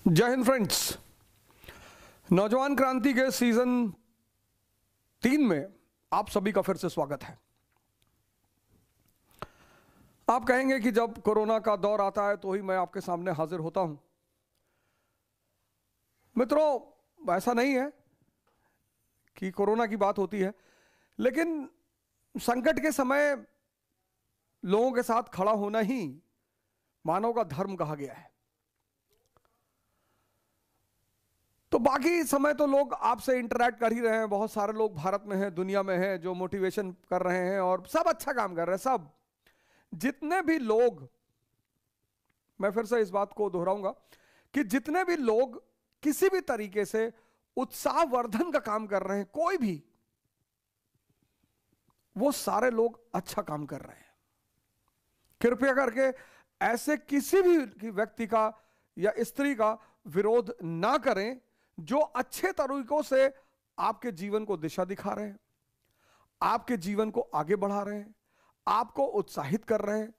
जय हिंद फ्रेंड्स। नौजवान क्रांति के सीजन 3 में आप सभी का फिर से स्वागत है। आप कहेंगे कि जब कोरोना का दौर आता है तो ही मैं आपके सामने हाजिर होता हूं। मित्रों, ऐसा नहीं है कि कोरोना की बात होती है, लेकिन संकट के समय लोगों के साथ खड़ा होना ही मानव का धर्म कहा गया है। तो बाकी समय तो लोग आपसे इंटरैक्ट कर ही रहे हैं। बहुत सारे लोग भारत में हैं, दुनिया में हैं, जो मोटिवेशन कर रहे हैं और सब अच्छा काम कर रहे हैं। सब जितने भी लोग, मैं फिर से इस बात को दोहराऊंगा कि जितने भी लोग किसी भी तरीके से उत्साहवर्धन का काम कर रहे हैं, कोई भी, वो सारे लोग अच्छा काम कर रहे हैं। कृपया करके ऐसे किसी भी व्यक्ति का या स्त्री का विरोध ना करें जो अच्छे तरीकों से आपके जीवन को दिशा दिखा रहे हैं, आपके जीवन को आगे बढ़ा रहे हैं, आपको उत्साहित कर रहे हैं।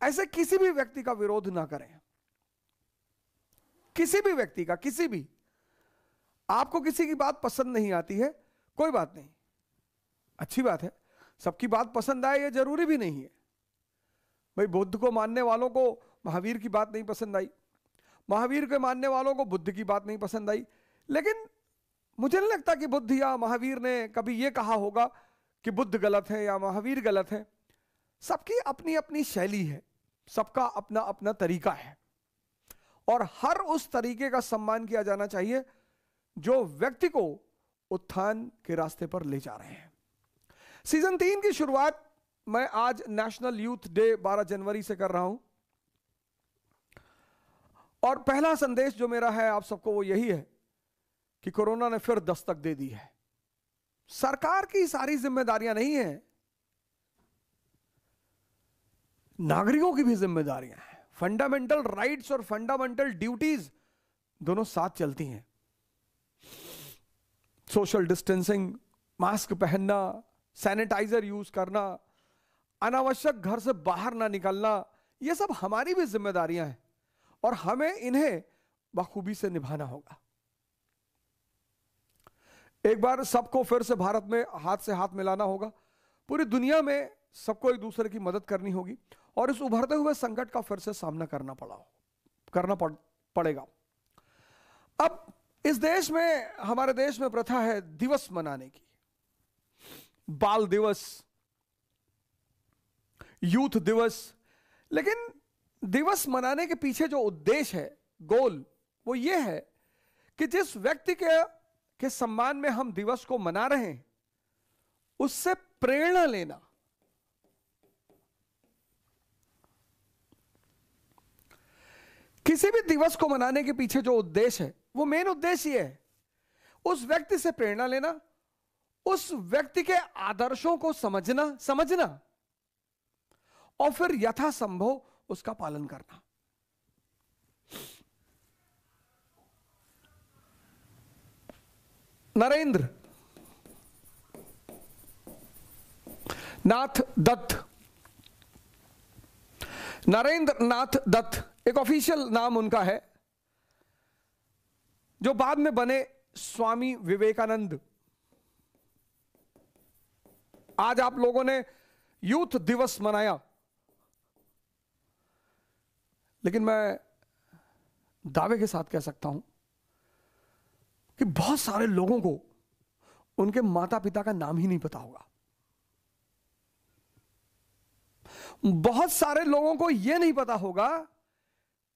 ऐसे किसी भी व्यक्ति का विरोध ना करें। किसी भी व्यक्ति का, किसी भी, आपको किसी की बात पसंद नहीं आती है, कोई बात नहीं, अच्छी बात है। सबकी बात पसंद आए ये जरूरी भी नहीं है। भाई, बुद्ध को मानने वालों को महावीर की बात नहीं पसंद आई, महावीर के मानने वालों को बुद्ध की बात नहीं पसंद आई, लेकिन मुझे नहीं लगता कि बुद्ध या महावीर ने कभी यह कहा होगा कि बुद्ध गलत है या महावीर गलत है। सबकी अपनी अपनी शैली है, सबका अपना अपना तरीका है और हर उस तरीके का सम्मान किया जाना चाहिए जो व्यक्ति को उत्थान के रास्ते पर ले जा रहे हैं। सीजन 3 की शुरुआत मैं आज नेशनल यूथ डे 12 जनवरी से कर रहा हूं और पहला संदेश जो मेरा है आप सबको वो यही है कि कोरोना ने फिर दस्तक दे दी है। सरकार की सारी जिम्मेदारियां नहीं है, नागरिकों की भी जिम्मेदारियां हैं। फंडामेंटल राइट्स और फंडामेंटल ड्यूटीज दोनों साथ चलती हैं। सोशल डिस्टेंसिंग, मास्क पहनना, सैनिटाइजर यूज करना, अनावश्यक घर से बाहर ना निकलना, ये सब हमारी भी जिम्मेदारियां हैं और हमें इन्हें बखूबी से निभाना होगा। एक बार सबको फिर से भारत में हाथ से हाथ मिलाना होगा। पूरी दुनिया में सबको एक दूसरे की मदद करनी होगी और इस उभरते हुए संकट का फिर से सामना करना पड़ेगा। अब इस देश में, हमारे देश में प्रथा है दिवस मनाने की। बाल दिवस, यूथ दिवस, लेकिन दिवस मनाने के पीछे जो उद्देश्य है, गोल, वो ये है कि जिस व्यक्ति के सम्मान में हम दिवस को मना रहे हैं उससे प्रेरणा लेना। किसी भी दिवस को मनाने के पीछे जो उद्देश्य है, वो मेन उद्देश्य ये है, उस व्यक्ति से प्रेरणा लेना, उस व्यक्ति के आदर्शों को समझना और फिर यथासंभव उसका पालन करना। नरेंद्र नाथ दत्त एक ऑफिशियल नाम उनका है, जो बाद में बने स्वामी विवेकानंद। आज आप लोगों ने यूथ दिवस मनाया, लेकिन मैं दावे के साथ कह सकता हूं कि बहुत सारे लोगों को उनके माता पिता का नाम ही नहीं पता होगा। बहुत सारे लोगों को यह नहीं पता होगा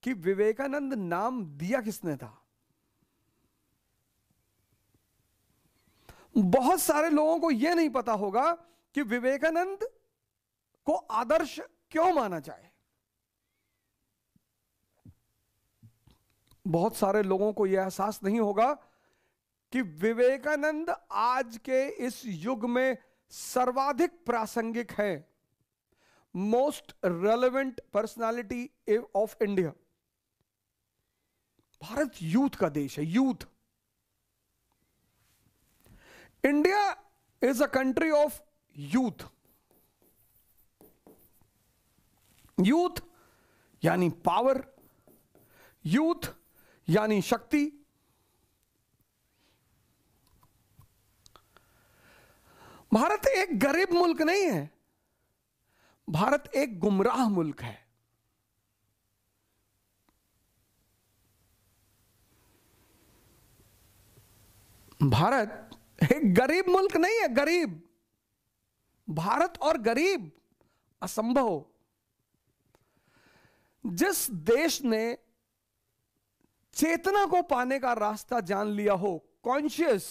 कि विवेकानंद नाम दिया किसने था। बहुत सारे लोगों को यह नहीं पता होगा कि विवेकानंद को आदर्श क्यों माना जाए। बहुत सारे लोगों को यह एहसास नहीं होगा कि विवेकानंद आज के इस युग में सर्वाधिक प्रासंगिक है, most relevant personality of India. Bharat youth का देश है, youth. India is a country of youth. Youth यानी पावर, यूथ यानी शक्ति। भारत एक गरीब मुल्क नहीं है, भारत एक गुमराह मुल्क है। भारत एक गरीब मुल्क नहीं है, गरीब। भारत और गरीब असंभव। जिस देश ने चेतना को पाने का रास्ता जान लिया हो, कॉन्शियस,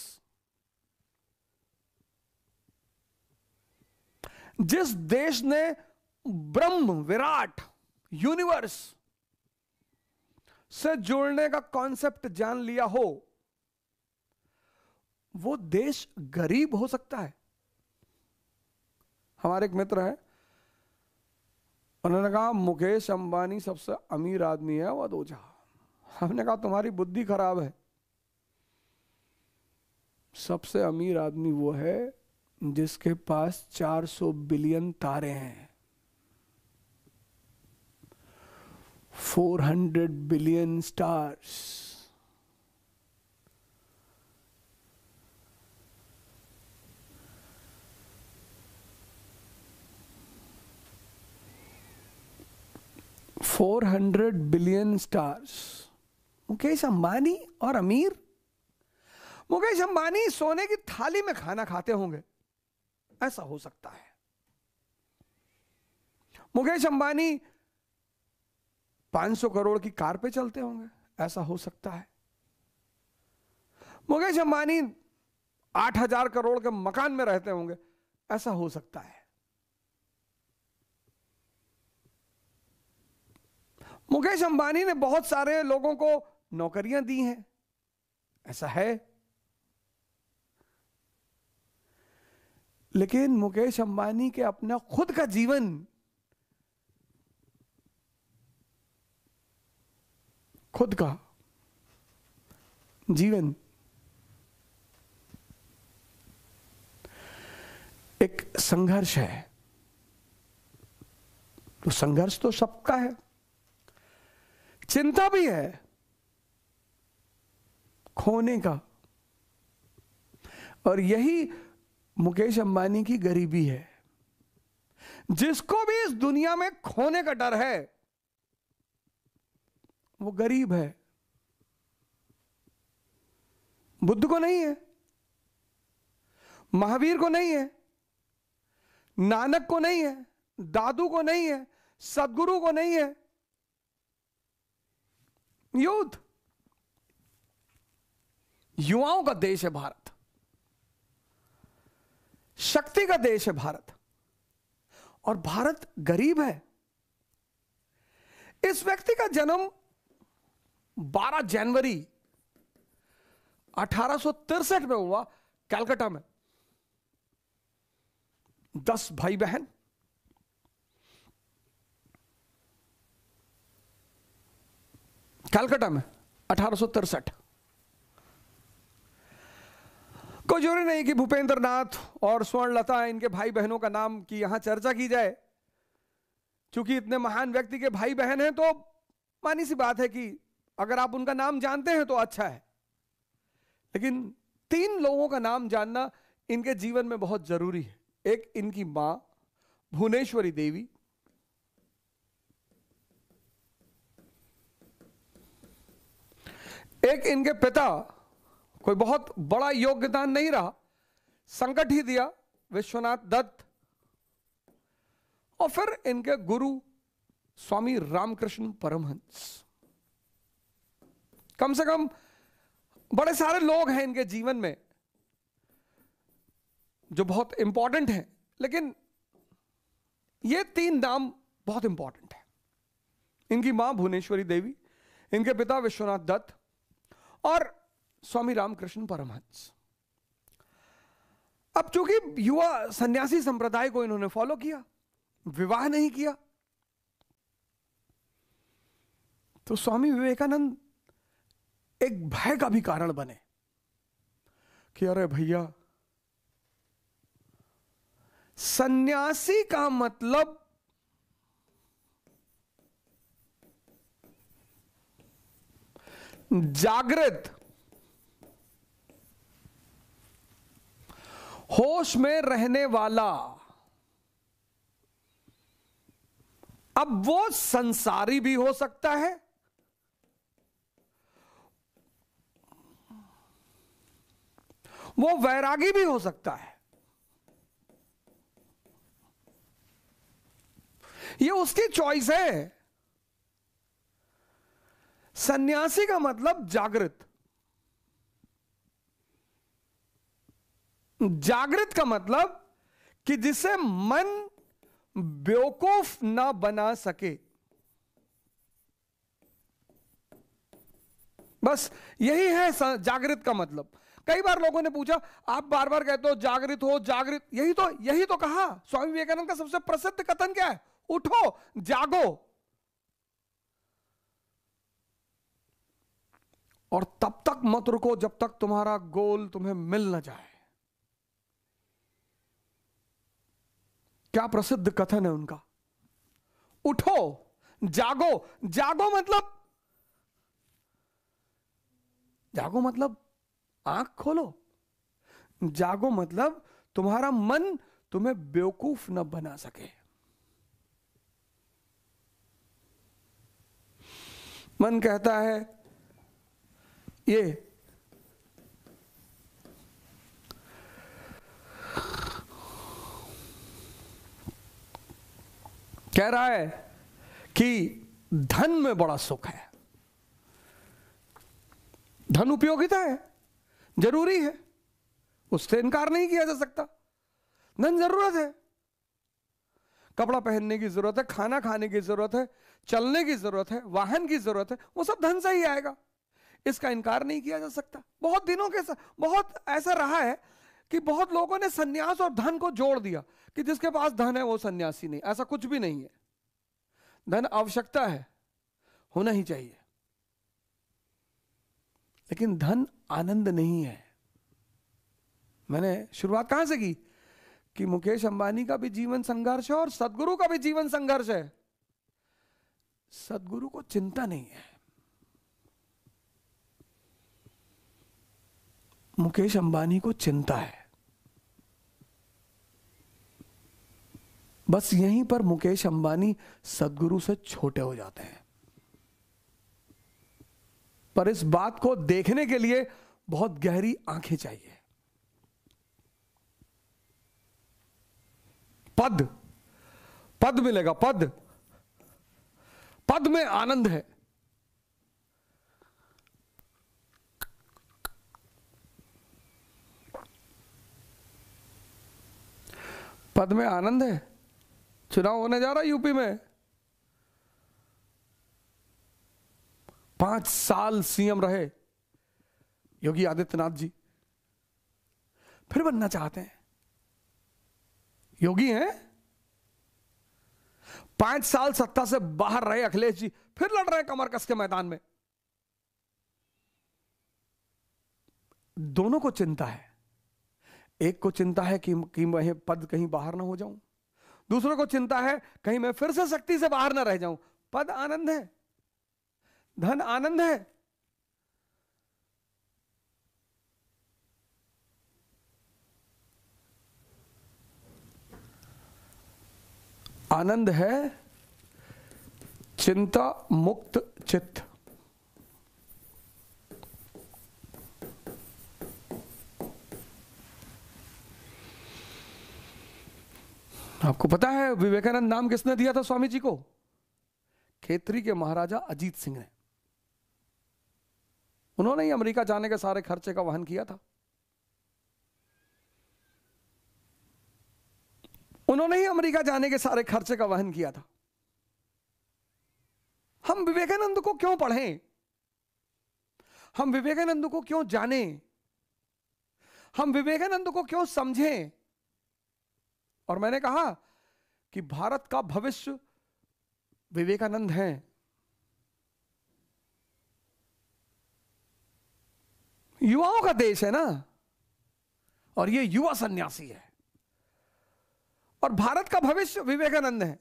जिस देश ने ब्रह्म, विराट, यूनिवर्स से जुड़ने का कॉन्सेप्ट जान लिया हो, वो देश गरीब हो सकता है। हमारे एक मित्र हैं, उन्होंने कहा मुकेश अंबानी सबसे अमीर आदमी है वो दो जहां। हमने कहा तुम्हारी बुद्धि खराब है। सबसे अमीर आदमी वो है जिसके पास 400 बिलियन तारे हैं, 400 billion stars. $400 billion stars. Mukesh Ambani और अमीर। मुकेश अंबानी सोने की थाली में खाना खाते होंगे, ऐसा हो सकता है। मुकेश अंबानी 500 करोड़ की कार पे चलते होंगे, ऐसा हो सकता है। मुकेश अंबानी 8,000 करोड़ के मकान में रहते होंगे, ऐसा हो सकता है। मुकेश अंबानी ने बहुत सारे लोगों को नौकरियां दी हैं, ऐसा है। लेकिन मुकेश अंबानी के अपना खुद का जीवन एक संघर्ष है। तो संघर्ष तो सबका है, चिंता भी है खोने का। और यही मुकेश अंबानी की गरीबी है। जिसको भी इस दुनिया में खोने का डर है वो गरीब है। बुद्ध को नहीं है, महावीर को नहीं है, नानक को नहीं है, दादू को नहीं है, सदगुरु को नहीं है। युवाओं का देश है भारत, शक्ति का देश है भारत, और भारत गरीब है। इस व्यक्ति का जन्म 12 जनवरी 1863 में हुआ, कलकत्ता में। 10 भाई बहन, कलकत्ता में 1863। कोई जरूरी नहीं कि भूपेंद्र नाथ और स्वर्णलता इनके भाई बहनों का नाम की यहां चर्चा की जाए। क्योंकि इतने महान व्यक्ति के भाई बहन हैं तो मानी सी बात है कि अगर आप उनका नाम जानते हैं तो अच्छा है। लेकिन 3 लोगों का नाम जानना इनके जीवन में बहुत जरूरी है। एक इनकी मां भुवनेश्वरी देवी, एक इनके पिता, कोई बहुत बड़ा योगदान नहीं रहा, संकट ही दिया, विश्वनाथ दत्त, और फिर इनके गुरु स्वामी रामकृष्ण परमहंस। कम से कम बड़े सारे लोग हैं इनके जीवन में जो बहुत इंपॉर्टेंट हैं, लेकिन ये 3 नाम बहुत इंपॉर्टेंट है। इनकी मां भुवनेश्वरी देवी, इनके पिता विश्वनाथ दत्त और स्वामी रामकृष्ण परमहंस। अब चूंकि युवा सन्यासी संप्रदाय को इन्होंने फॉलो किया, विवाह नहीं किया, तो स्वामी विवेकानंद एक भय का भी कारण बने कि अरे भैया, सन्यासी का मतलब जागृत, होश में रहने वाला। अब वो संसारी भी हो सकता है, वो वैरागी भी हो सकता है, ये उसकी चॉइस है। सन्यासी का मतलब जागृत, जागृत का मतलब कि जिसे मन बेवकूफ ना बना सके, बस यही है जागृत का मतलब। कई बार लोगों ने पूछा, आप बार बार कहते हो जागृत हो जागृत, यही तो कहा। स्वामी विवेकानंद का सबसे प्रसिद्ध कथन क्या है? उठो, जागो, और तब तक मत रुको जब तक तुम्हारा गोल तुम्हें मिल ना जाए। क्या प्रसिद्ध कथन है उनका। उठो, जागो। जागो मतलब आंख खोलो। जागो मतलब तुम्हारा मन तुम्हें बेवकूफ न बना सके। मन कहता है ये कह रहा है कि धन में बड़ा सुख है, धन उपयोगिता है, जरूरी है, उससे इनकार नहीं किया जा सकता। धन जरूरत है, कपड़ा पहनने की जरूरत है, खाना खाने की जरूरत है, चलने की जरूरत है, वाहन की जरूरत है, वो सब धन से ही आएगा, इसका इनकार नहीं किया जा सकता। बहुत दिनों के बहुत ऐसा रहा है कि बहुत लोगों ने सन्यास और धन को जोड़ दिया कि जिसके पास धन है वो सन्यासी नहीं। ऐसा कुछ भी नहीं है। धन आवश्यकता है, होना ही चाहिए, लेकिन धन आनंद नहीं है। मैंने शुरुआत कहां से की कि मुकेश अंबानी का भी जीवन संघर्ष है और सदगुरु का भी जीवन संघर्ष है। सदगुरु को चिंता नहीं है, मुकेश अंबानी को चिंता है। बस यहीं पर मुकेश अंबानी सदगुरु से छोटे हो जाते हैं। पर इस बात को देखने के लिए बहुत गहरी आंखें चाहिए। पद मिलेगा, पद में आनंद है। पद में आनंद है। चुनाव होने जा रहा है यूपी में, 5 साल सीएम रहे योगी आदित्यनाथ जी, फिर बनना चाहते हैं। योगी हैं, 5 साल सत्ता से बाहर रहे अखिलेश जी, फिर लड़ रहे हैं कमर कस के मैदान में। दोनों को चिंता है। एक को चिंता है कि मैं पद कहीं बाहर ना हो जाऊं, दूसरों को चिंता है कहीं मैं फिर से शक्ति से बाहर ना रह जाऊं। पद आनंद है, धन आनंद है, आनंद है चिंता मुक्त चित्त। आपको पता है विवेकानंद नाम किसने दिया था स्वामी जी को? खेतरी के महाराजा अजीत सिंह ने। उन्होंने ही अमेरिका जाने के सारे खर्चे का वहन किया था। उन्होंने ही अमेरिका जाने के सारे खर्चे का वहन किया था। हम विवेकानंद को क्यों पढ़ें? हम विवेकानंद को क्यों जानें? हम विवेकानंद को क्यों समझें? और मैंने कहा कि भारत का भविष्य विवेकानंद हैं। युवाओं का देश है ना, और ये युवा सन्यासी है, और भारत का भविष्य विवेकानंद है।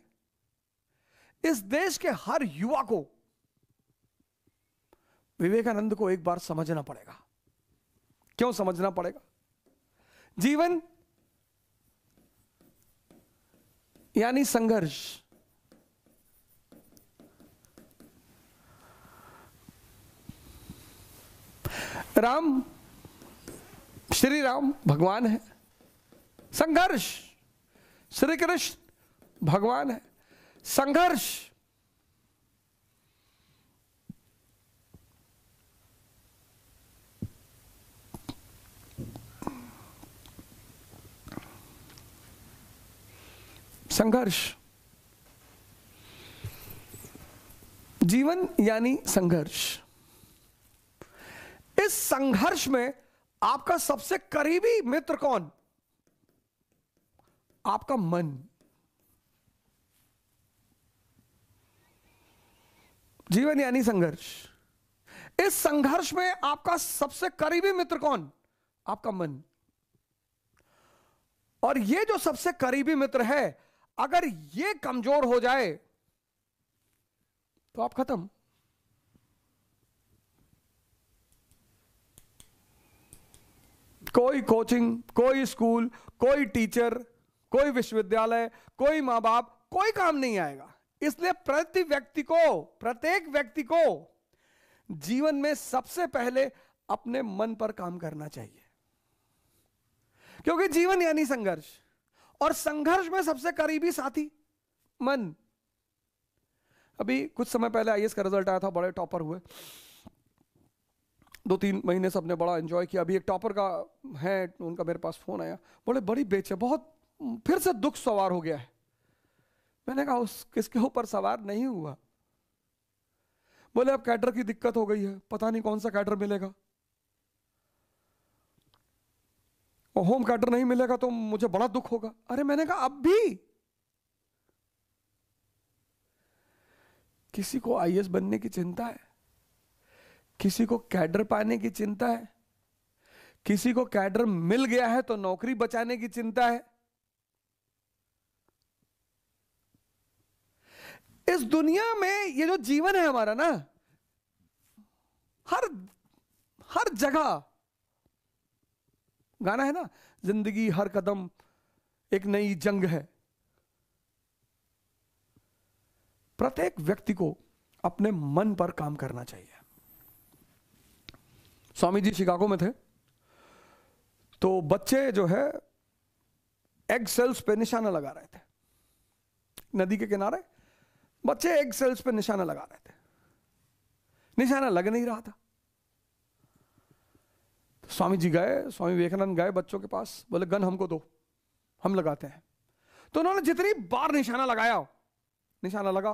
इस देश के हर युवा को विवेकानंद को एक बार समझना पड़ेगा। क्यों समझना पड़ेगा? जीवन यानी संघर्ष। राम, श्री राम भगवान है, संघर्ष। श्री कृष्ण भगवान है, संघर्ष। संघर्ष, जीवन यानी संघर्ष। इस संघर्ष में आपका सबसे करीबी मित्र कौन? आपका मन। जीवन यानी संघर्ष। इस संघर्ष में आपका सबसे करीबी मित्र कौन? आपका मन। और ये जो सबसे करीबी मित्र है, अगर ये कमजोर हो जाए तो आप खत्म। कोई कोचिंग, कोई स्कूल, कोई टीचर, कोई विश्वविद्यालय, कोई मां बाप, कोई काम नहीं आएगा। इसलिए प्रत्येक व्यक्ति को जीवन में सबसे पहले अपने मन पर काम करना चाहिए, क्योंकि जीवन यानी संघर्ष, और संघर्ष में सबसे करीबी साथी मन। अभी कुछ समय पहले आईएएस का रिजल्ट आया था, बड़े टॉपर हुए। 2-3 महीने सबने बड़ा एंजॉय किया। अभी एक टॉपर का है, उनका मेरे पास फोन आया, बोले बड़ी बेचैन, बहुत फिर से दुख सवार हो गया है। मैंने कहा उस किसके ऊपर सवार नहीं हुआ? बोले अब कैडर की दिक्कत हो गई है, पता नहीं कौन सा कैडर मिलेगा, और होम कैडर नहीं मिलेगा तो मुझे बड़ा दुख होगा। अरे मैंने कहा अब भी किसी को आईएएस बनने की चिंता है, किसी को कैडर पाने की चिंता है, किसी को कैडर मिल गया है तो नौकरी बचाने की चिंता है। इस दुनिया में ये जो जीवन है हमारा ना, हर जगह गाना है ना, जिंदगी हर कदम एक नई जंग है। प्रत्येक व्यक्ति को अपने मन पर काम करना चाहिए। स्वामी जी शिकागो में थे, तो बच्चे जो है एग सेल्स पे निशाना लगा रहे थे। नदी के किनारे बच्चे एग सेल्स पे निशाना लगा रहे थे, निशाना लग नहीं रहा था। तो स्वामी जी गए, स्वामी विवेकानंद गए बच्चों के पास, बोले गन हमको दो, हम लगाते हैं। तो उन्होंने जितनी बार निशाना लगाया, निशाना लगा।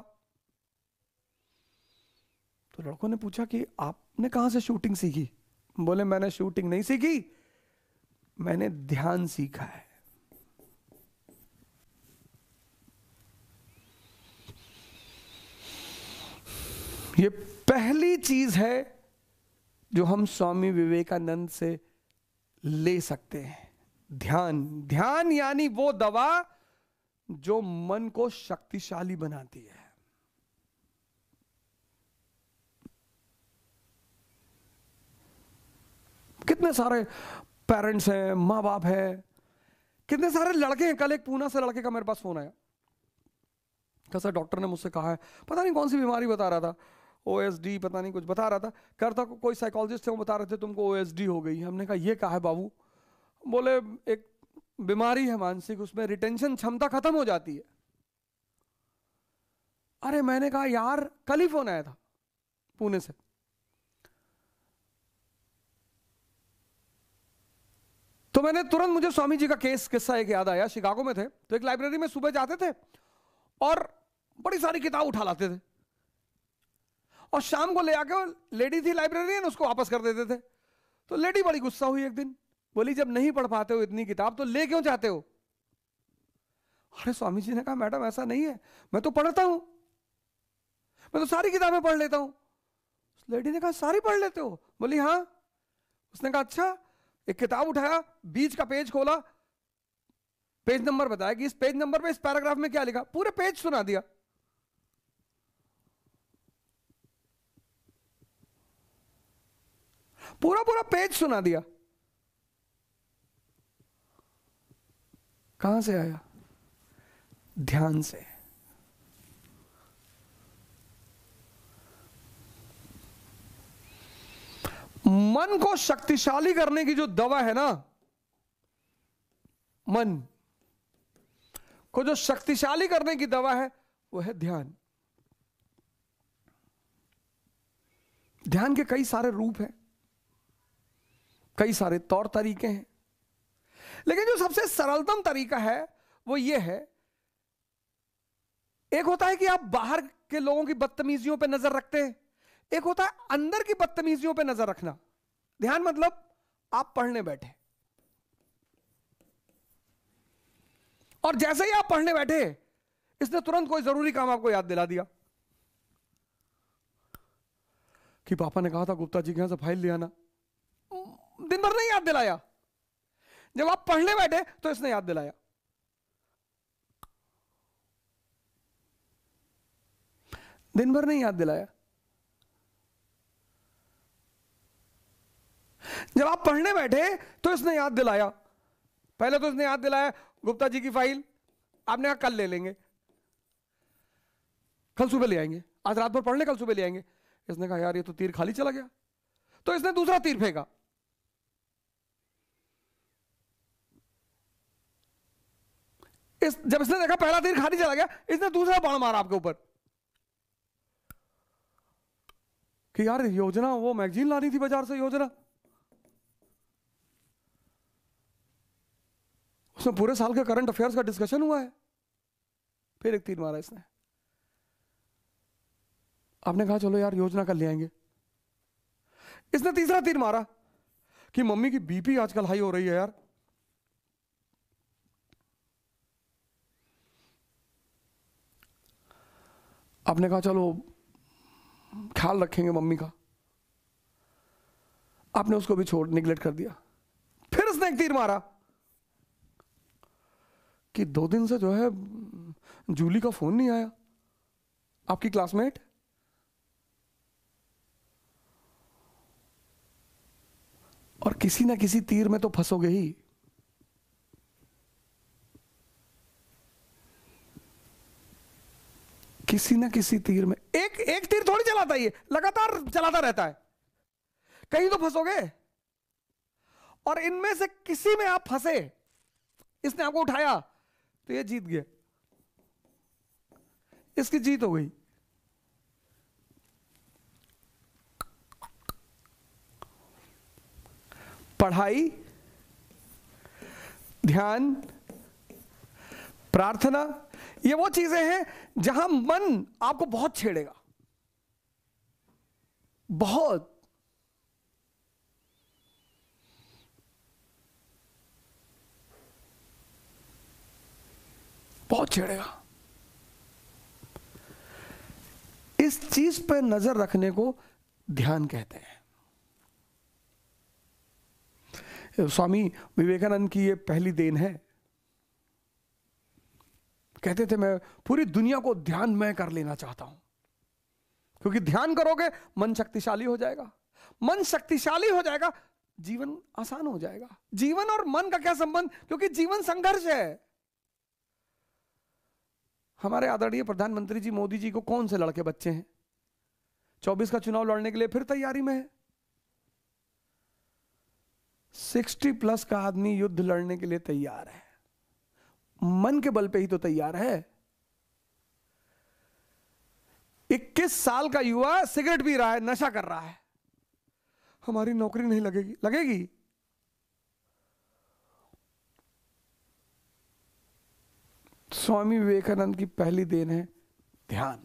तो लड़कों ने पूछा कि आपने कहां से शूटिंग सीखी? बोले मैंने शूटिंग नहीं सीखी, मैंने ध्यान सीखा है। ये पहली चीज है जो हम स्वामी विवेकानंद से ले सकते हैं, ध्यान। ध्यान यानी वो दवा जो मन को शक्तिशाली बनाती है। कितने सारे पेरेंट्स हैं, माँ बाप हैं, कितने सारे लड़के हैं। कल एक पूना से लड़के का मेरे पास फोन आया, कैसा डॉक्टर ने मुझसे कहा है, पता नहीं कौन सी बीमारी बता रहा था, ओएसडी पता नहीं कुछ बता रहा था। करता कोई साइकोलॉजिस्ट थे, वो बता रहे थे तुमको ओएसडी हो गई। हमने कहा ये क्या है बाबू? बोले एक बीमारी है मानसिक, उसमें रिटेंशन क्षमता खत्म हो जाती है। अरे मैंने कहा यार कल ही फोन आया था पुणे से। तो मैंने तुरंत, मुझे स्वामी जी का किस्सा एक याद आया। शिकागो में थे तो एक लाइब्रेरी में सुबह जाते थे और बड़ी सारी किताब उठा लाते थे, और शाम को ले आके लेडी थी लाइब्रेरियन, उसको वापस कर देते थे। तो लेडी बड़ी गुस्सा हुई एक दिन, बोली जब नहीं पढ़ पाते हो इतनी किताब तो ले क्यों जाते हो? अरे स्वामी जी ने कहा मैडम ऐसा नहीं है, मैं तो पढ़ता हूं, मैं तो सारी किताबें पढ़ लेता हूं। लेडी ने कहा सारी पढ़ लेते हो? बोली हाँ। उसने कहा अच्छा। एक किताब उठाया, बीच का पेज खोला, पेज नंबर बताया कि इस पेज नंबर पे इस पैराग्राफ में क्या लिखा, पूरे पेज सुना दिया। पूरा पूरा पेज सुना दिया। कहां से आया? ध्यान से। मन को शक्तिशाली करने की जो दवा है ना, मन को जो शक्तिशाली करने की दवा है वो है ध्यान। ध्यान के कई सारे रूप हैं, कई सारे तौर तरीके हैं, लेकिन जो सबसे सरलतम तरीका है वो ये है, एक होता है कि आप बाहर के लोगों की बदतमीजियों पे नजर रखते हैं, एक होता है अंदर की बदतमीजियों पे नजर रखना। ध्यान मतलब आप पढ़ने बैठे और जैसे ही आप पढ़ने बैठे, इसने तुरंत कोई जरूरी काम आपको याद दिला दिया कि पापा ने कहा था गुप्ता जी के यहां से फाइल ले आना। दिन भर नहीं याद दिलाया, जब आप पढ़ने बैठे तो इसने याद दिलाया। दिन भर नहीं याद दिलाया, जब आप पढ़ने बैठे तो इसने याद दिलाया। पहले तो इसने याद दिलाया गुप्ता जी की फाइल, आपने कहा कल ले लेंगे, कल सुबह ले आएंगे, आज रात भर पढ़ ले कल सुबह ले आएंगे। इसने कहा यार ये तो तीर खाली चला गया, तो इसने दूसरा तीर फेंका। जब इसने देखा पहला तीर खाली चला गया, इसने दूसरा बाण मारा आपके ऊपर कि यार योजना, वो मैगजीन लानी थी बाजार से, योजना। उसमें पूरे साल के करंट अफेयर्स का डिस्कशन हुआ है। फिर एक तीर मारा इसने। आपने कहा चलो यार योजना कर ले आएंगे। इसने तीसरा तीर मारा कि मम्मी की बीपी आजकल हाई हो रही है यार। आपने कहा चलो ख्याल रखेंगे मम्मी का, आपने उसको भी छोड़ निगलेक्ट कर दिया। फिर उसने एक तीर मारा कि 2 दिन से जो है जूली का फोन नहीं आया, आपकी क्लासमेट। और किसी ना किसी तीर में तो फंसोगे ही। किसी ना किसी तीर में, एक तीर थोड़ी चलाता है, ये लगातार चलाता रहता है, कहीं तो फंसोगे। और इनमें से किसी में आप फंसे, इसने आपको उठाया तो ये जीत गया, इसकी जीत हो गई। पढ़ाई, ध्यान, प्रार्थना, ये वो चीजें हैं जहां मन आपको बहुत छेड़ेगा, बहुत। बहुत छेड़ेगा। इस चीज पर नजर रखने को ध्यान कहते हैं। स्वामी विवेकानंद की ये पहली देन है। कहते थे मैं पूरी दुनिया को ध्यान में कर लेना चाहता हूं, क्योंकि ध्यान करोगे मन शक्तिशाली हो जाएगा, मन शक्तिशाली हो जाएगा, जीवन आसान हो जाएगा। जीवन और मन का क्या संबंध? क्योंकि जीवन संघर्ष है। हमारे आदरणीय प्रधानमंत्री जी मोदी जी को कौन से लड़के बच्चे हैं? 24 का चुनाव लड़ने के लिए फिर तैयारी में है। 60+ का आदमी युद्ध लड़ने के लिए तैयार है, मन के बल पे ही तो तैयार है। 21 साल का युवा सिगरेट पी रहा है, नशा कर रहा है, हमारी नौकरी नहीं लगेगी। लगेगी। स्वामी विवेकानंद की पहली देन है ध्यान।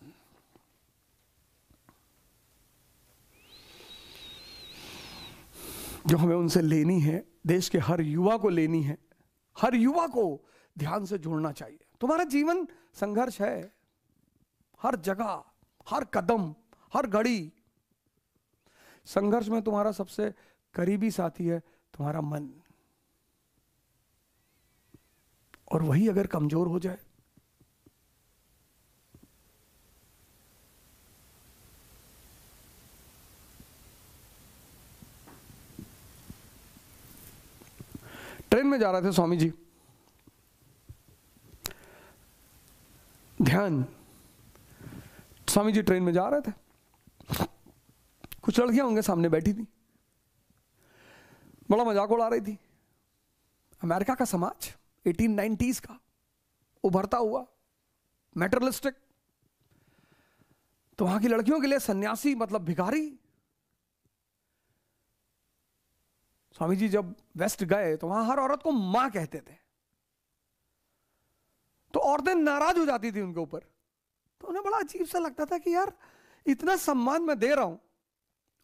जो हमें उनसे लेनी है, देश के हर युवा को लेनी है। हर युवा को ध्यान से जोड़ना चाहिए। तुम्हारा जीवन संघर्ष है, हर जगह, हर कदम, हर घड़ी। संघर्ष में तुम्हारा सबसे करीबी साथी है तुम्हारा मन, और वही अगर कमजोर हो जाए, ट्रेन में जा रहे थे स्वामी जी, ध्यान, स्वामी जी ट्रेन में जा रहे थे, कुछ लड़कियां होंगे सामने बैठी थी, बड़ा मजाक उड़ा रही थी। अमेरिका का समाज 1890s का उभरता हुआ मेटरलिस्टिक, तो वहां की लड़कियों के लिए सन्यासी मतलब भिखारी। स्वामी जी जब वेस्ट गए तो वहां हर औरत को मां कहते थे, तो औरतें नाराज हो जाती थी उनके ऊपर। तो उन्हें बड़ा अजीब सा लगता था कि यार इतना सम्मान मैं दे रहा हूं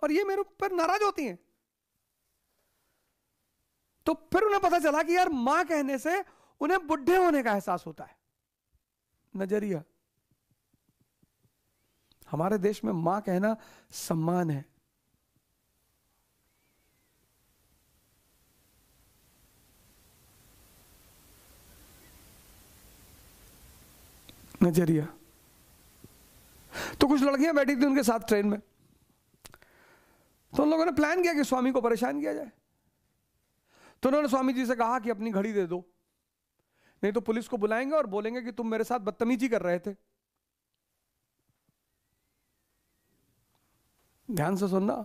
और ये मेरे ऊपर नाराज होती हैं। तो फिर उन्हें पता चला कि यार मां कहने से उन्हें बुढ़े होने का एहसास होता है। नजरिया, हमारे देश में मां कहना सम्मान है। नजरिया। तो कुछ लड़कियां बैठी थी उनके साथ ट्रेन में, तो उन लोगों ने प्लान किया कि स्वामी को परेशान किया जाए। तो उन्होंने स्वामी जी से कहा कि अपनी घड़ी दे दो, नहीं तो पुलिस को बुलाएंगे और बोलेंगे कि तुम मेरे साथ बदतमीजी कर रहे थे। ध्यान से सुनना,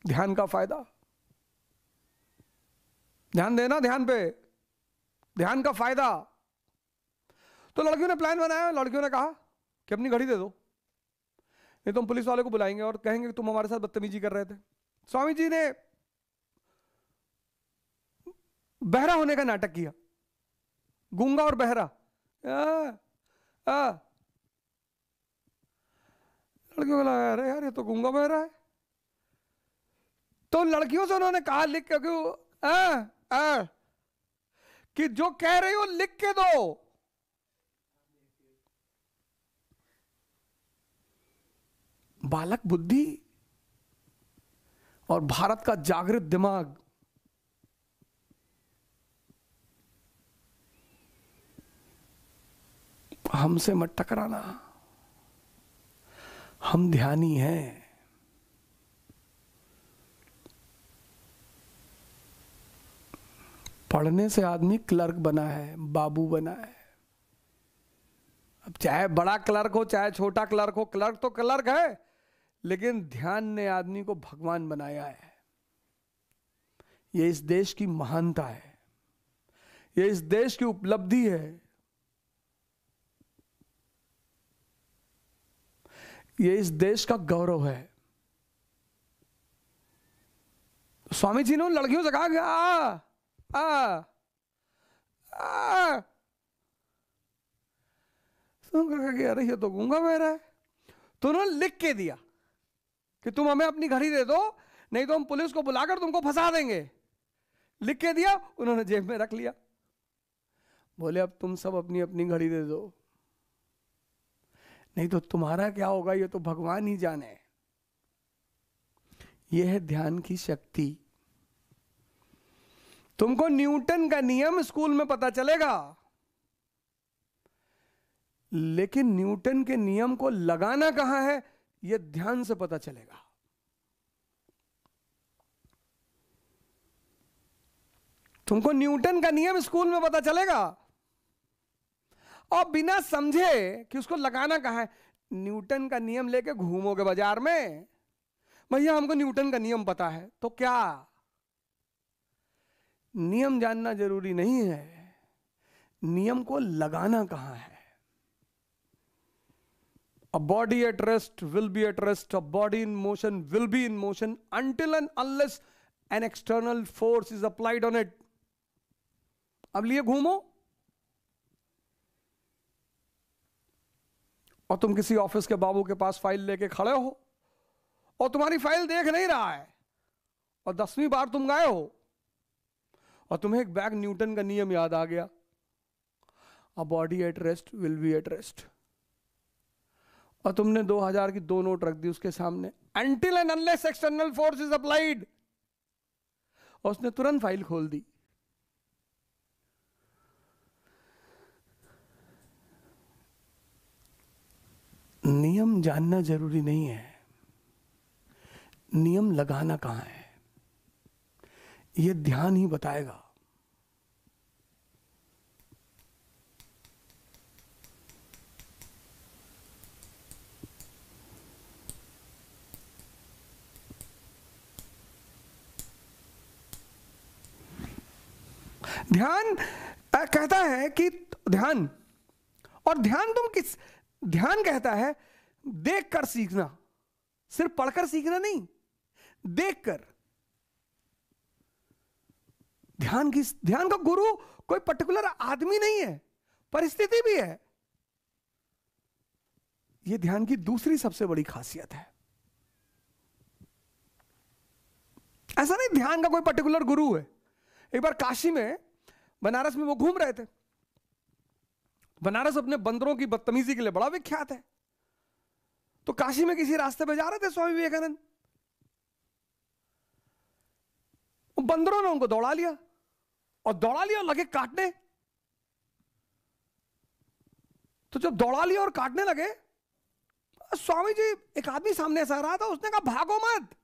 ध्यान का फायदा, ध्यान देना, ध्यान पे, ध्यान का फायदा। तो लड़कियों ने प्लान बनाया, लड़कियों ने कहा कि अपनी घड़ी दे दो, नहीं तो हम पुलिस वाले को बुलाएंगे और कहेंगे कि तुम हमारे साथ बदतमीजी कर रहे थे। स्वामी जी ने बहरा होने का नाटक किया, गूंगा और बहरा। लड़कियों को लगा अरे यार ये तो गूंगा बहरा है। तो लड़कियों से उन्होंने कहा लिख के कि जो कह रही हो लिख के दो। बालक बुद्धि और भारत का जागृत दिमाग, हमसे मत टकराना, हम ध्यानी हैं। पढ़ने से आदमी क्लर्क बना है, बाबू बना है। अब चाहे बड़ा क्लर्क हो चाहे छोटा क्लर्क हो, क्लर्क तो क्लर्क है, लेकिन ध्यान ने आदमी को भगवान बनाया है। ये इस देश की महानता है, ये इस देश की उपलब्धि है, ये इस देश का गौरव है। स्वामी जी ने उन लड़कियों से कहा कि अरे ये तो गूंगा बहरा है। तो उन्होंने लिख के दिया कि तुम हमें अपनी घड़ी दे दो, नहीं तो हम पुलिस को बुलाकर तुमको फंसा देंगे। लिख के दिया, उन्होंने जेब में रख लिया। बोले अब तुम सब अपनी अपनी घड़ी दे दो, नहीं तो तुम्हारा क्या होगा ये तो भगवान ही जाने। यह है ध्यान की शक्ति। तुमको न्यूटन का नियम स्कूल में पता चलेगा, लेकिन न्यूटन के नियम को लगाना कहां है यह ध्यान से पता चलेगा। तुमको न्यूटन का नियम स्कूल में पता चलेगा और बिना समझे कि उसको लगाना कहां है, न्यूटन का नियम लेके घूमोगे बाजार में, भैया हमको न्यूटन का नियम पता है, तो क्या नियम जानना जरूरी नहीं है, नियम को लगाना कहां है। A body at rest will be at rest, a body in motion will be in motion until and unless an external force is applied on it. अब लिए घूमो और तुम किसी ऑफिस के बाबू के पास फाइल लेके खड़े हो और तुम्हारी फाइल देख नहीं रहा है और 10वीं बार तुम गए हो और तुम्हें एक बैग न्यूटन का नियम याद आ गया, a body at rest will be at rest, और तुमने 2000 की 2 नोट रख दी उसके सामने, until and unless external force is applied, और उसने तुरंत फाइल खोल दी। नियम जानना जरूरी नहीं है, नियम लगाना कहां है यह ध्यान ही बताएगा। ध्यान कहता है कि ध्यान, और ध्यान तुम किस, ध्यान कहता है देखकर सीखना, सिर्फ पढ़कर सीखना नहीं, देखकर। ध्यान का गुरु कोई पर्टिकुलर आदमी नहीं है, परिस्थिति भी है। यह ध्यान की दूसरी सबसे बड़ी खासियत है। ऐसा नहीं ध्यान का कोई पर्टिकुलर गुरु है। एक बार काशी में, बनारस में वो घूम रहे थे। बनारस अपने बंदरों की बदतमीजी के लिए बड़ा विख्यात है। तो काशी में किसी रास्ते पे जा रहे थे स्वामी विवेकानंद, बंदरों ने उनको दौड़ा लिया और लगे काटने। तो जब दौड़ा लिया और काटने लगे, स्वामी जी, एक आदमी सामने से आ रहा था, उसने कहा भागो मत,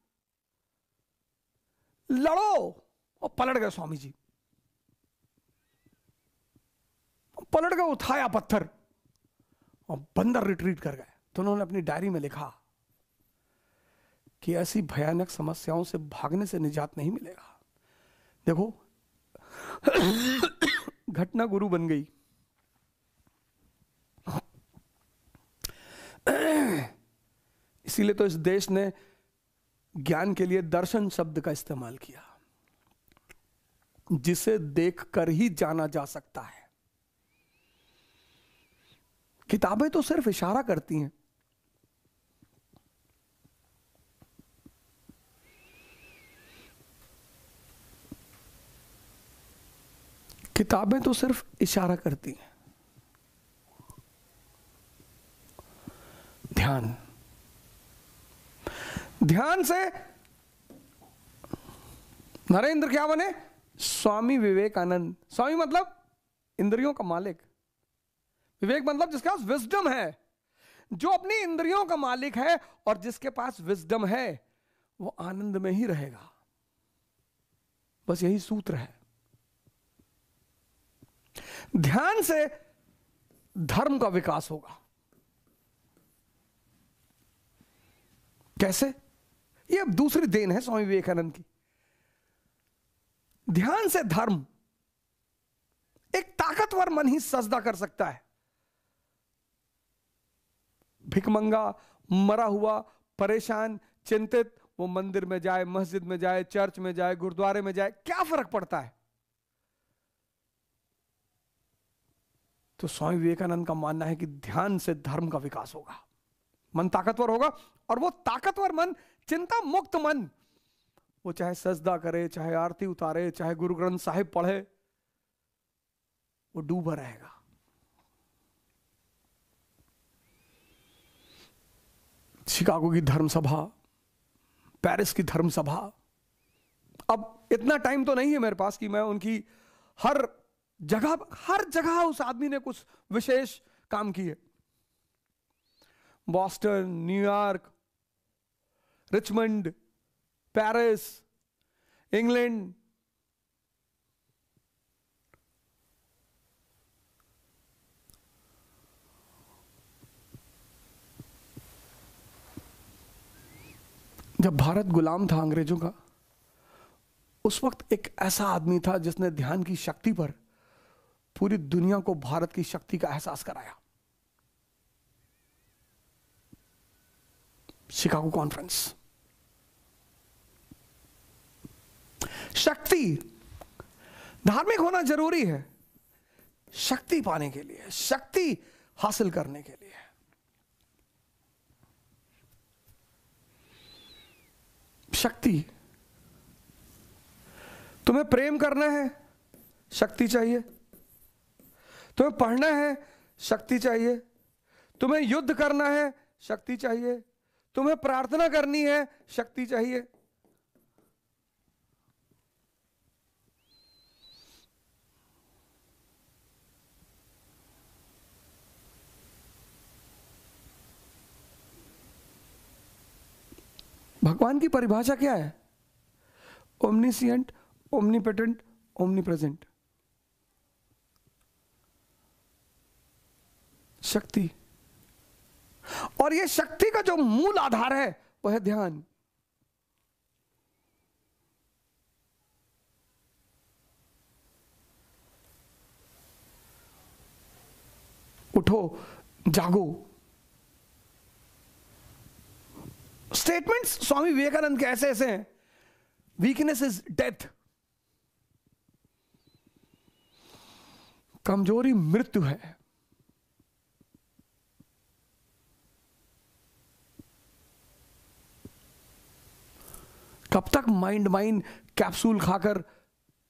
लड़ो। और पलट गए स्वामी जी, पलट गए, उठाया पत्थर और बंदर रिट्रीट कर गए। तो उन्होंने अपनी डायरी में लिखा कि ऐसी भयानक समस्याओं से भागने से निजात नहीं मिलेगा। देखो घटना गुरु बन गई। इसीलिए तो इस देश ने ज्ञान के लिए दर्शन शब्द का इस्तेमाल किया, जिसे देखकर ही जाना जा सकता है। किताबें तो सिर्फ इशारा करती हैं, किताबें तो सिर्फ इशारा करती हैं। ध्यान, ध्यान से नरेंद्र क्या बने? स्वामी विवेकानंद। स्वामी मतलब इंद्रियों का मालिक, विवेक मतलब जिसके पास विजडम है। जो अपनी इंद्रियों का मालिक है और जिसके पास विजडम है, वो आनंद में ही रहेगा। बस यही सूत्र है। ध्यान से धर्म का विकास होगा। कैसे? ये अब दूसरी देन है स्वामी विवेकानंद की। ध्यान से धर्म, एक ताकतवर मन ही सजदा कर सकता है। भिकमंगा, मरा हुआ, परेशान, चिंतित, वो मंदिर में जाए, मस्जिद में जाए, चर्च में जाए, गुरुद्वारे में जाए, क्या फर्क पड़ता है? तो स्वामी विवेकानंद का मानना है कि ध्यान से धर्म का विकास होगा, मन ताकतवर होगा। और वो ताकतवर मन, चिंता मुक्त मन, वो चाहे सजदा करे, चाहे आरती उतारे, चाहे गुरु ग्रंथ साहिब पढ़े, वो डूबा रहेगा। शिकागो की धर्म सभा, पेरिस की धर्म सभा, अब इतना टाइम तो नहीं है मेरे पास कि मैं उनकी हर जगह उस आदमी ने कुछ विशेष काम किए। Boston, New York, Richmond, Paris, England, जब भारत गुलाम था अंग्रेजों का, उस वक्त एक ऐसा आदमी था जिसने ध्यान की शक्ति पर पूरी दुनिया को भारत की शक्ति का एहसास कराया। Chicago conference. शक्ति, धार्मिक होना जरूरी है शक्ति पाने के लिए, शक्ति हासिल करने के लिए। शक्ति, तुम्हें प्रेम करना है, शक्ति चाहिए। तुम्हें पढ़ना है, शक्ति चाहिए। तुम्हें युद्ध करना है, शक्ति चाहिए। तुम्हें प्रार्थना करनी है, शक्ति चाहिए। भगवान की परिभाषा क्या है? ओमनिसिएंट, ओमनीपोटेंट, ओमनीप्रेजेंट। शक्ति, और यह शक्ति का जो मूल आधार है वह है ध्यान। उठो, जागो। स्टेटमेंट्स स्वामी विवेकानंद के ऐसे ऐसे हैं। वीकनेस इज डेथ, कमजोरी मृत्यु है। कब तक माइंड कैप्सूल खाकर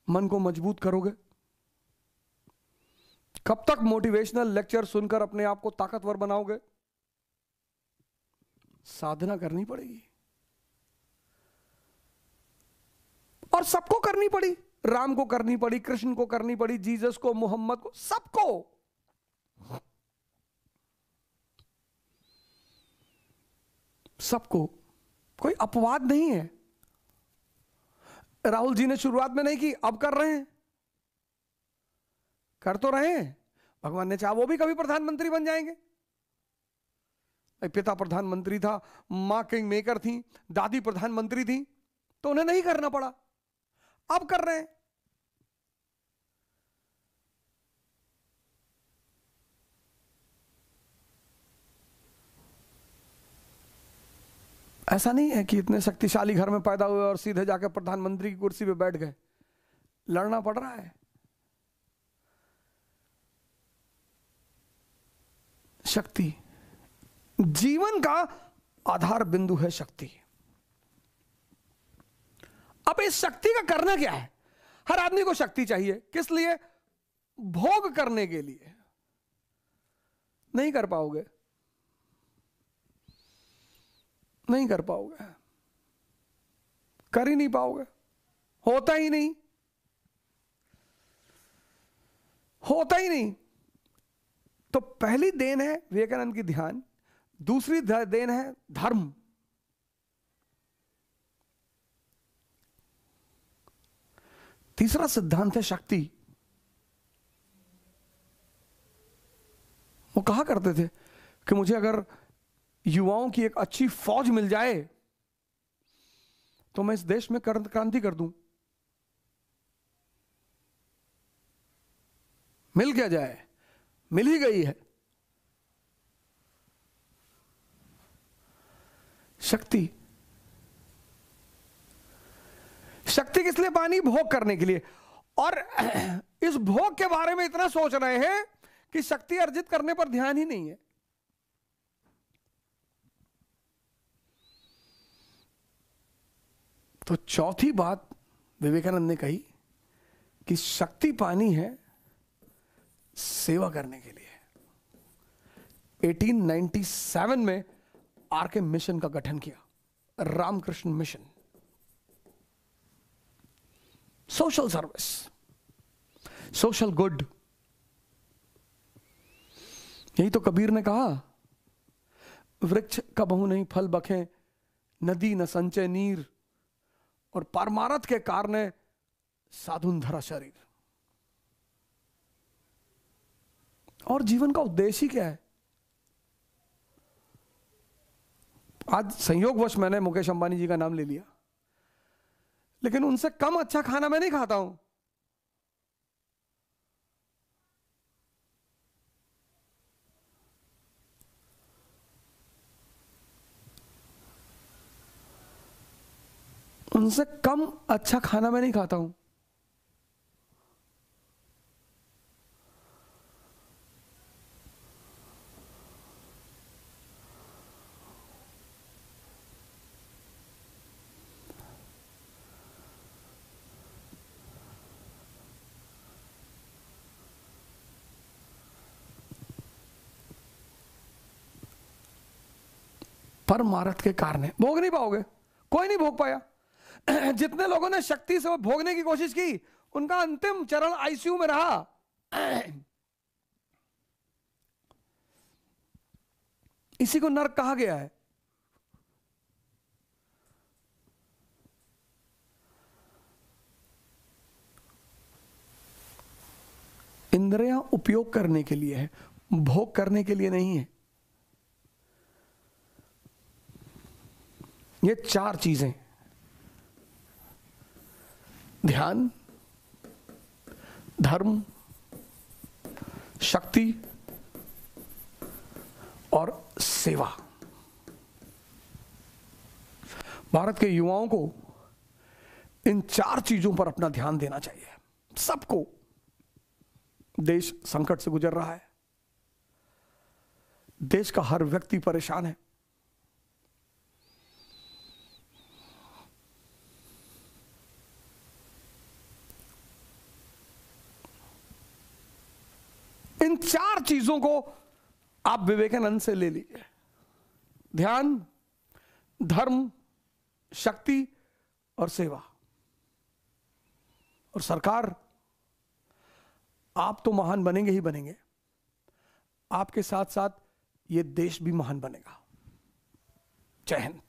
मन को मजबूत करोगे? कब तक मोटिवेशनल लेक्चर सुनकर अपने आप को ताकतवर बनाओगे? साधना करनी पड़ेगी, और सबको करनी पड़ी। राम को करनी पड़ी, कृष्ण को करनी पड़ी, जीसस को, मोहम्मद को, सबको। सबको, कोई अपवाद नहीं है। राहुल जी ने शुरुआत में नहीं की, अब कर रहे हैं, कर तो रहे हैं। भगवान ने चाहा वो भी कभी प्रधानमंत्री बन जाएंगे। पिता प्रधानमंत्री था, मां किंग मेकर थी, दादी प्रधानमंत्री थी, तो उन्हें नहीं करना पड़ा, अब कर रहे हैं। ऐसा नहीं है कि इतने शक्तिशाली घर में पैदा हुए और सीधे जाकर प्रधानमंत्री की कुर्सी पे बैठ गए। लड़ना पड़ रहा है। शक्ति जीवन का आधार बिंदु है। शक्ति, अब इस शक्ति का करना क्या है? हर आदमी को शक्ति चाहिए, किस लिए? भोग करने के लिए। नहीं कर पाओगे, नहीं कर पाओगे, कर ही नहीं पाओगे, होता ही नहीं, होता ही नहीं। तो पहली देन है विवेकानंद की ध्यान, दूसरी देन है धर्म, तीसरा सिद्धांत है शक्ति। वो कहा करते थे कि मुझे अगर युवाओं की एक अच्छी फौज मिल जाए तो मैं इस देश में क्रांति कर दूं। मिल क्या जाए, मिल ही गई है शक्ति। शक्ति किस लिए पानी? भोग करने के लिए। और इस भोग के बारे में इतना सोच रहे हैं कि शक्ति अर्जित करने पर ध्यान ही नहीं है। तो चौथी बात विवेकानंद ने कही कि शक्ति पानी है सेवा करने के लिए। 1897 में आरके मिशन का गठन किया, Ramakrishna mission. Social service, social good. यही तो कबीर ने कहा, वृक्ष कबहु नहीं फल बखे, नदी न संचय नीर, और परमारथ के कारणे साधुन धरा शरीर। और जीवन का उद्देश्य ही क्या है? आज संयोगवश मैंने मुकेश अंबानी जी का नाम ले लिया, लेकिन उनसे कम अच्छा खाना मैं नहीं खाता हूं। उनसे कम अच्छा खाना मैं नहीं खाता हूं। परमारथ के कारण भोग नहीं पाओगे, कोई नहीं भोग पाया। जितने लोगों ने शक्ति से भोगने की कोशिश की, उनका अंतिम चरण आईसीयू में रहा। इसी को नरक कहा गया है। इंद्रियां उपयोग करने के लिए है, भोग करने के लिए नहीं है। ये चार चीजें, ध्यान, धर्म, शक्ति और सेवा। भारत के युवाओं को इन 4 चीजों पर अपना ध्यान देना चाहिए। सबको। देश संकट से गुजर रहा है, देश का हर व्यक्ति परेशान है। इन 4 चीजों को आप विवेकानंद से ले लीजिए। ध्यान, धर्म, शक्ति और सेवा। और सरकार, आप तो महान बनेंगे ही बनेंगे, आपके साथ साथ ये देश भी महान बनेगा। जय हिंद।